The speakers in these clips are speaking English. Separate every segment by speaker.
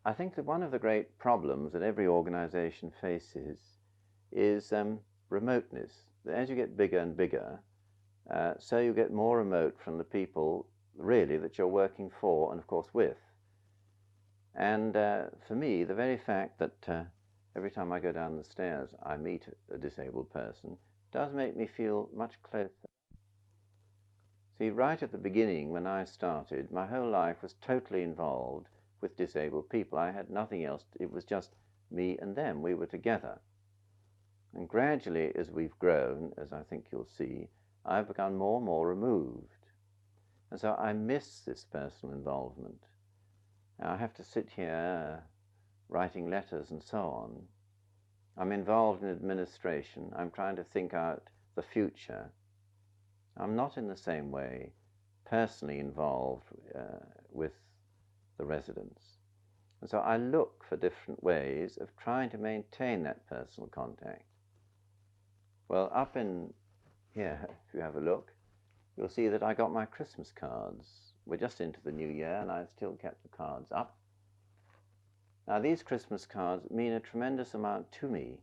Speaker 1: I think that one of the great problems that every organization faces is remoteness. As you get bigger and bigger, so you get more remote from the people really that you're working for and of course with. And for me, the very fact that every time I go down the stairs I meet a disabled person does make me feel much closer. See, right at the beginning when I started, my whole life was totally involved with disabled people. I had nothing else. It was just me and them. We were together. And gradually, as we've grown, as I think you'll see, I've become more and more removed. And so I miss this personal involvement. Now, I have to sit here writing letters and so on. I'm involved in administration. I'm trying to think out the future. I'm not in the same way personally involved with the residents. And so I look for different ways of trying to maintain that personal contact. Well, up in here, if you have a look, you'll see that I got my Christmas cards. We're just into the new year and I've still kept the cards up. Now these Christmas cards mean a tremendous amount to me,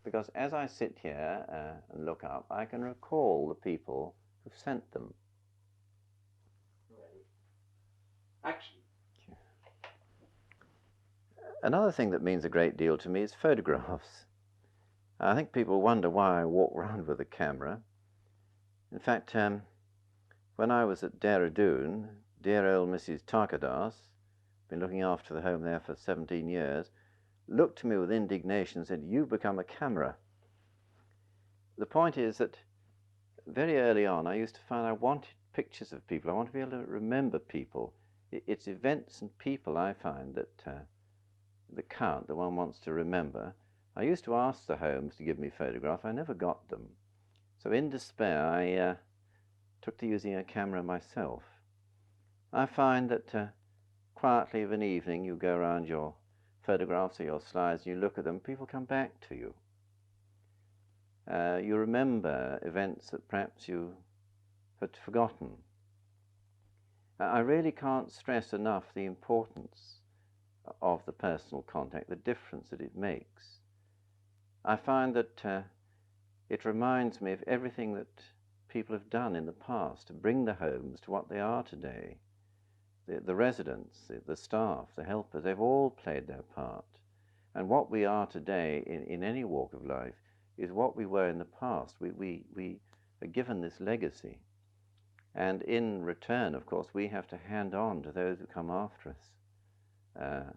Speaker 1: because as I sit here and look up, I can recall the people who've sent them.
Speaker 2: Action.
Speaker 1: Another thing that means a great deal to me is photographs. I think people wonder why I walk around with a camera. In fact, when I was at Dehradun, dear old Mrs. Tarkadas, been looking after the home there for 17 years, looked to me with indignation and said, "You've become a camera." The point is that very early on I used to find I wanted pictures of people. I want to be able to remember people. It's events and people I find that count, that one wants to remember. I used to ask the homes to give me photographs. I never got them. So in despair I took to using a camera myself. I find that quietly of an evening you go around your photographs or your slides and you look at them, people come back to you. You remember events that perhaps you had forgotten. I really can't stress enough the importance of the personal contact, the difference that it makes. I find that it reminds me of everything that people have done in the past to bring the homes to what they are today. The residents, the staff, the helpers, they've all played their part. And what we are today in any walk of life is what we were in the past. We are given this legacy. And in return, of course, we have to hand on to those who come after us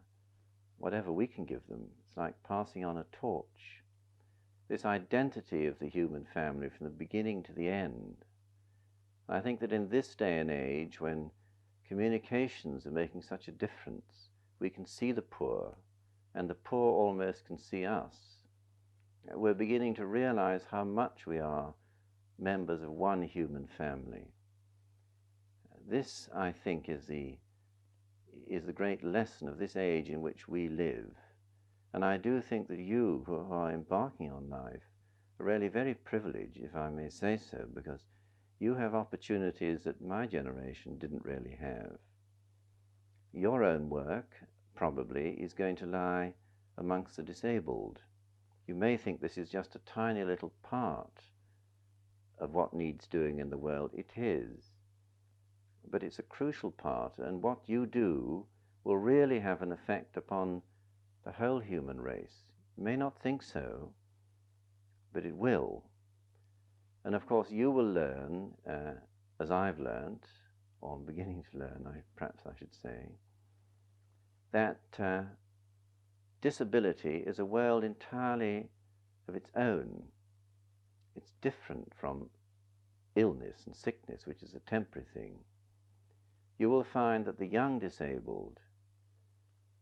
Speaker 1: whatever we can give them. It's like passing on a torch. This identity of the human family from the beginning to the end. I think that in this day and age, when communications are making such a difference, we can see the poor, and the poor almost can see us. We're beginning to realize how much we are members of one human family. This, I think, is the great lesson of this age in which we live. And I do think that you who are embarking on life are really very privileged, if I may say so, because you have opportunities that my generation didn't really have. Your own work, probably, is going to lie amongst the disabled. You may think this is just a tiny little part of what needs doing in the world. It is. But it's a crucial part, and what you do will really have an effect upon the whole human race. You may not think so, but it will. And of course you will learn, as I've learned, or I'm beginning to learn, perhaps I should say, that disability is a world entirely of its own. It's different from illness and sickness, which is a temporary thing. You will find that the young disabled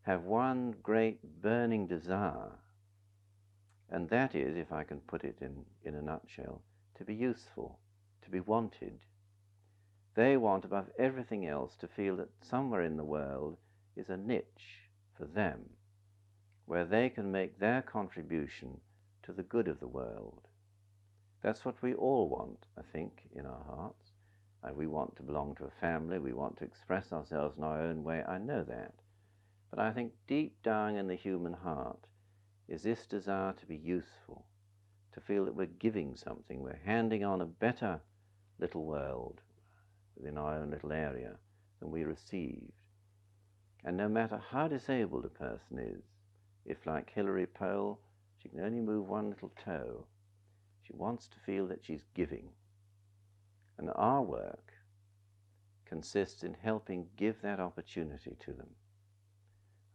Speaker 1: have one great burning desire, and that is, if I can put it in a nutshell, to be useful, to be wanted. They want above everything else to feel that somewhere in the world is a niche for them, where they can make their contribution to the good of the world. That's what we all want, I think, in our hearts. We want to belong to a family, we want to express ourselves in our own way, I know that. But I think deep down in the human heart is this desire to be useful, to feel that we're giving something, we're handing on a better little world within our own little area than we received. And no matter how disabled a person is, if like Hilary Foyle, she can only move one little toe, she wants to feel that she's giving. And our work consists in helping give that opportunity to them.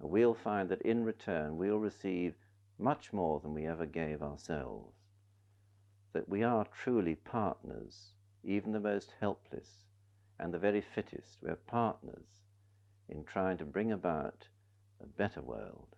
Speaker 1: And we'll find that in return we'll receive much more than we ever gave ourselves. That we are truly partners, even the most helpless and the very fittest. We're partners in trying to bring about a better world.